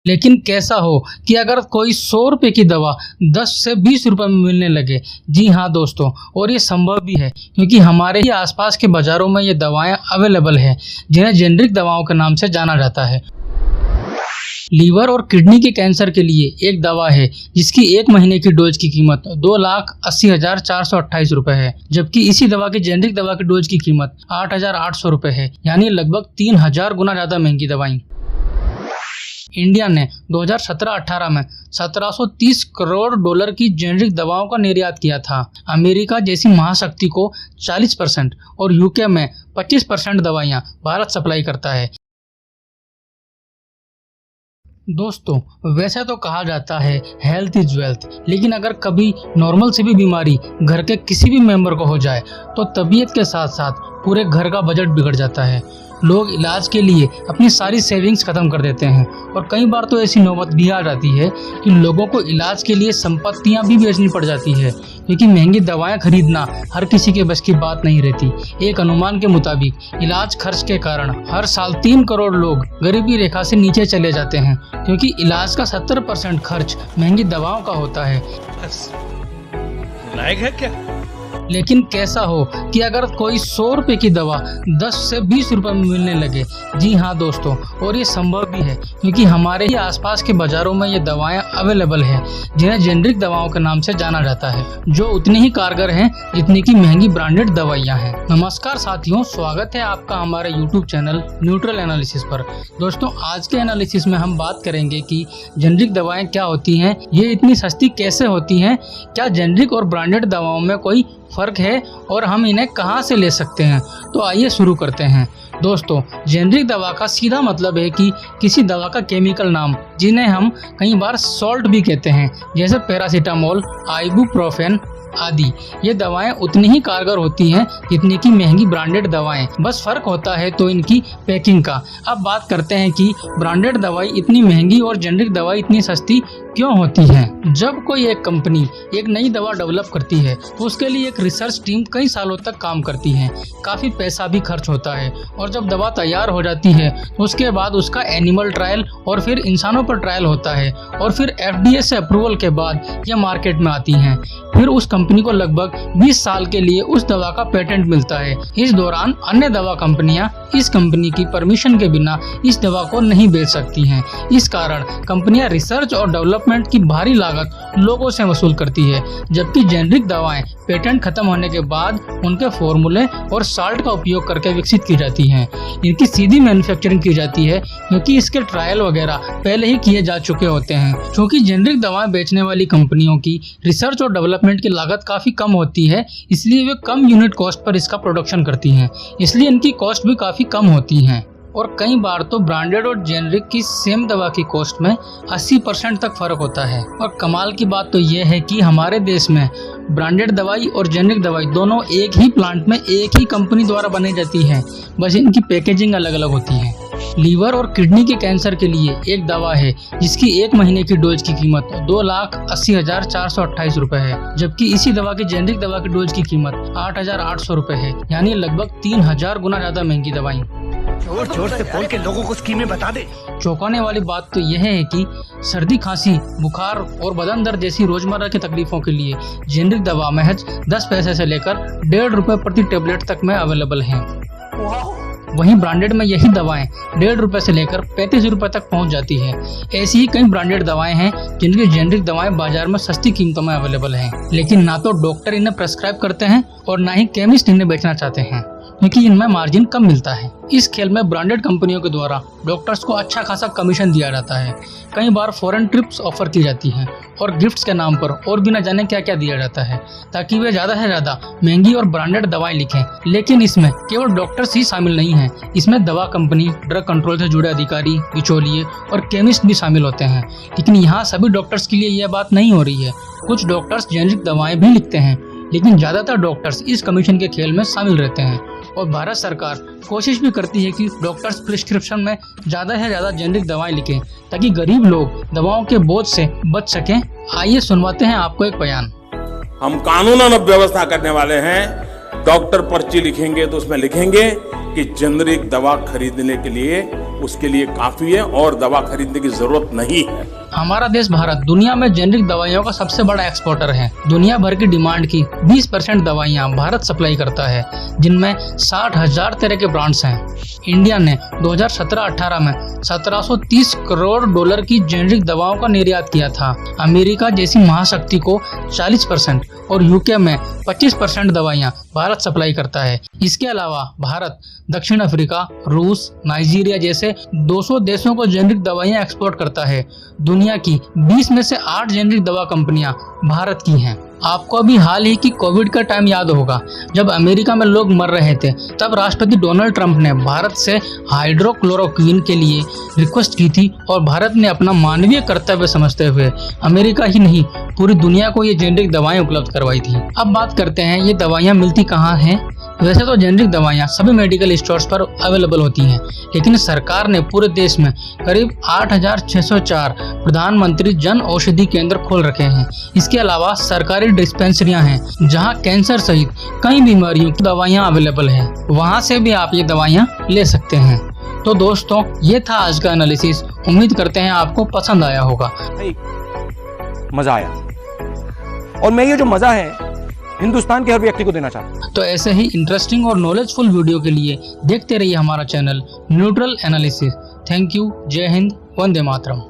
लेकिन कैसा हो कि अगर कोई 100 रुपए की दवा 10 से 20 रुपए में मिलने लगे। जी हाँ दोस्तों, और ये संभव भी है क्योंकि हमारे ही आसपास के बाज़ारों में ये दवाएं अवेलेबल है जिन्हें जेनरिक दवाओं के नाम से जाना जाता है। लीवर और किडनी के कैंसर के लिए एक दवा है जिसकी 1 महीने की डोज की कीमत 2,80,428 रुपए है, जबकि इसी दवा की जेनरिक दवा की डोज की कीमत 8,800 रुपए है, यानी लगभग 3,000 गुना ज़्यादा महंगी दवाई। इंडिया ने 2017-18 में 1730 करोड़ डॉलर की जेनरिक दवाओं का निर्यात किया था। अमेरिका जैसी महाशक्ति को 40% और यूके में 25% दवाइयाँ भारत सप्लाई करता है। दोस्तों, वैसे तो कहा जाता है हेल्थ इज वेल्थ, लेकिन अगर कभी नॉर्मल से भी बीमारी घर के किसी भी मेंबर को हो जाए तो तबीयत के साथ साथ पूरे घर का बजट बिगड़ जाता है। लोग इलाज के लिए अपनी सारी सेविंग्स खत्म कर देते हैं और कई बार तो ऐसी नौबत भी आ जाती है कि लोगों को इलाज के लिए संपत्तियां भी बेचनी पड़ जाती है, क्योंकि महंगी दवाएं खरीदना हर किसी के बस की बात नहीं रहती। एक अनुमान के मुताबिक इलाज खर्च के कारण हर साल 3 करोड़ लोग गरीबी रेखा से नीचे चले जाते हैं, क्योंकि इलाज का 70% खर्च महंगी दवाओं का होता है। लायक है क्या? लेकिन कैसा हो कि अगर कोई 100 रुपए की दवा 10 से 20 रुपए में मिलने लगे। जी हाँ दोस्तों, और ये संभव भी है क्योंकि हमारे ही आसपास के बाज़ारों में ये दवाएं अवेलेबल है जिन्हें जेनरिक दवाओं के नाम से जाना जाता है, जो उतनी ही कारगर हैं जितनी की महंगी ब्रांडेड दवाइयाँ हैं। नमस्कार साथियों, स्वागत है आपका हमारे यूट्यूब चैनल न्यूट्रल एनालिसिस पर। दोस्तों, आज के एनालिसिस में हम बात करेंगे कि जेनरिक दवाएं क्या होती हैं, ये इतनी सस्ती कैसे होती हैं, क्या जेनरिक और ब्रांडेड दवाओं में कोई फर्क है और हम इन्हें कहां से ले सकते हैं। तो आइए शुरू करते हैं। दोस्तों, जेनरिक दवा का सीधा मतलब है कि किसी दवा का केमिकल नाम, जिन्हें हम कई बार सॉल्ट भी कहते हैं, जैसे पैरासीटामोल, आइबुप्रोफेन आदि। ये दवाएं उतनी ही कारगर होती हैं जितनी की महंगी ब्रांडेड दवाएं, बस फर्क होता है तो इनकी पैकिंग का। अब बात करते हैं कि ब्रांडेड दवाई इतनी महंगी और जेनरिक दवाई इतनी सस्ती क्यों होती है। जब कोई एक कंपनी एक नई दवा डेवलप करती है तो उसके लिए एक रिसर्च टीम कई सालों तक काम करती है, काफी पैसा भी खर्च होता है, और जब दवा तैयार हो जाती है तो उसके बाद उसका एनिमल ट्रायल और फिर इंसानों पर ट्रायल होता है, और फिर FDA से अप्रूवल के बाद यह मार्केट में आती हैं। फिर उस कंपनी को लगभग 20 साल के लिए उस दवा का पेटेंट मिलता है। इस दौरान अन्य दवा कंपनियां इस कंपनी की परमिशन के बिना इस दवा को नहीं बेच सकती हैं। इस कारण कंपनियां रिसर्च और डेवलपमेंट की भारी लागत लोगों से वसूल करती है, जबकि जेनरिक दवाएं पेटेंट खत्म होने के बाद उनके फॉर्मूले और साल्ट का उपयोग करके विकसित की जाती हैं। इनकी सीधी मैन्युफैक्चरिंग की जाती है क्योंकि इसके ट्रायल वगैरह पहले ही किए जा चुके होते हैं। क्योंकि जेनरिक दवाएं बेचने वाली कंपनियों की रिसर्च और डेवलपमेंट की लागत काफी कम होती है, इसलिए वे कम यूनिट कॉस्ट पर इसका प्रोडक्शन करती हैं, इसलिए इनकी कॉस्ट भी काफी कम होती हैं। और कई बार तो ब्रांडेड और जेनरिक की सेम दवा की कॉस्ट में 80% तक फर्क होता है। और कमाल की बात तो यह है कि हमारे देश में ब्रांडेड दवाई और जेनरिक दवाई दोनों एक ही प्लांट में एक ही कंपनी द्वारा बनाई जाती है, बस इनकी पैकेजिंग अलग अलग होती है। लीवर और किडनी के कैंसर के लिए एक दवा है जिसकी 1 महीने की डोज की कीमत 2,80,428 रुपए है, जबकि इसी दवा की जेनरिक दवा की डोज की कीमत 8,800 रुपए है, यानी लगभग 3,000 गुना ज्यादा महंगी दवाई। जोर जोर से बोल के लोगों को स्कीमें बता दे। चौंकाने वाली बात तो यह है कि सर्दी, खांसी, बुखार और बदन दर्द जैसी रोजमर्रा की तकलीफों के लिए जेनरिक दवा महज 10 पैसे से लेकर 1.5 रुपए प्रति टेबलेट तक में अवेलेबल है। वहीं ब्रांडेड में यही दवाएं 1.5 रुपए से लेकर 35 रुपए तक पहुंच जाती है। ऐसी ही कई ब्रांडेड दवाएं हैं जिनकी जेनरिक दवाएं बाजार में सस्ती कीमतों में अवेलेबल हैं, लेकिन ना तो डॉक्टर इन्हें प्रेस्क्राइब करते हैं और ना ही केमिस्ट इन्हें बेचना चाहते हैं, क्योंकि इनमें मार्जिन कम मिलता है। इस खेल में ब्रांडेड कंपनियों के द्वारा डॉक्टर्स को अच्छा खासा कमीशन दिया जाता है। कई बार फॉरेन ट्रिप्स ऑफर की जाती हैं और गिफ्ट्स के नाम पर और भी न जाने क्या क्या दिया जाता है, ताकि वे ज्यादा से ज्यादा महंगी और ब्रांडेड दवाएं लिखें। लेकिन इसमें केवल डॉक्टर्स ही शामिल नहीं हैं, इसमें दवा कंपनी, ड्रग कंट्रोल से जुड़े अधिकारी, बिचौलिए और केमिस्ट भी शामिल होते हैं। लेकिन यहाँ सभी डॉक्टर्स के लिए यह बात नहीं हो रही है। कुछ डॉक्टर्स जेनरिक दवाएं भी लिखते हैं, लेकिन ज्यादातर डॉक्टर्स इस कमीशन के खेल में शामिल रहते हैं। और भारत सरकार कोशिश भी करती है कि डॉक्टर्स प्रिस्क्रिप्शन में ज्यादा से ज्यादा जेनरिक दवाएं लिखें, ताकि गरीब लोग दवाओं के बोझ से बच सकें। आइए सुनवाते हैं आपको एक बयान। हम कानूनन व्यवस्था करने वाले हैं। डॉक्टर पर्ची लिखेंगे तो उसमें लिखेंगे कि जेनरिक दवा खरीदने के लिए उसके लिए काफी है और दवा खरीदने की जरूरत नहीं है। हमारा देश भारत दुनिया में जेनरिक दवाइयों का सबसे बड़ा एक्सपोर्टर है। दुनिया भर की डिमांड की 20% दवाइयाँ भारत सप्लाई करता है, जिनमें 60,000 तरह के ब्रांड्स हैं। इंडिया ने 2017-18 में 1730 करोड़ डॉलर की जेनरिक दवाओं का निर्यात किया था। अमेरिका जैसी महाशक्ति को 40% और यूके में 25% दवाइयाँ भारत सप्लाई करता है। इसके अलावा भारत दक्षिण अफ्रीका, रूस, नाइजीरिया जैसे 200 देशों को जेनरिक दवाइयाँ एक्सपोर्ट करता है। दुनिया की 20 में से 8 जेनरिक दवा कंपनियां भारत की हैं। आपको अभी हाल ही की कोविड का टाइम याद होगा, जब अमेरिका में लोग मर रहे थे, तब राष्ट्रपति डोनाल्ड ट्रंप ने भारत से हाइड्रोक्लोरोक्विन के लिए रिक्वेस्ट की थी और भारत ने अपना मानवीय कर्तव्य समझते हुए अमेरिका ही नहीं पूरी दुनिया को ये जेनरिक दवाएं उपलब्ध करवाई थी। अब बात करते हैं ये दवाइयाँ मिलती कहाँ हैं। वैसे तो जेनरिक दवाइयाँ सभी मेडिकल स्टोर्स पर अवेलेबल होती हैं, लेकिन सरकार ने पूरे देश में करीब 8,604 प्रधानमंत्री जन औषधि केंद्र खोल रखे हैं। इसके अलावा सरकारी डिस्पेंसरियां हैं, जहां कैंसर सहित कई बीमारियों की दवाइयां अवेलेबल हैं। वहां से भी आप ये दवाइयां ले सकते हैं। तो दोस्तों, ये था आज का एनालिसिस। उम्मीद करते हैं आपको पसंद आया होगा। मजा आया, और मैं ये जो मजा है हिंदुस्तान के हर व्यक्ति को देना चाहता हूं। तो ऐसे ही इंटरेस्टिंग और नॉलेजफुल वीडियो के लिए देखते रहिए हमारा channel neutral analysis. Thank you. जय हिंद, वंदे मातरम।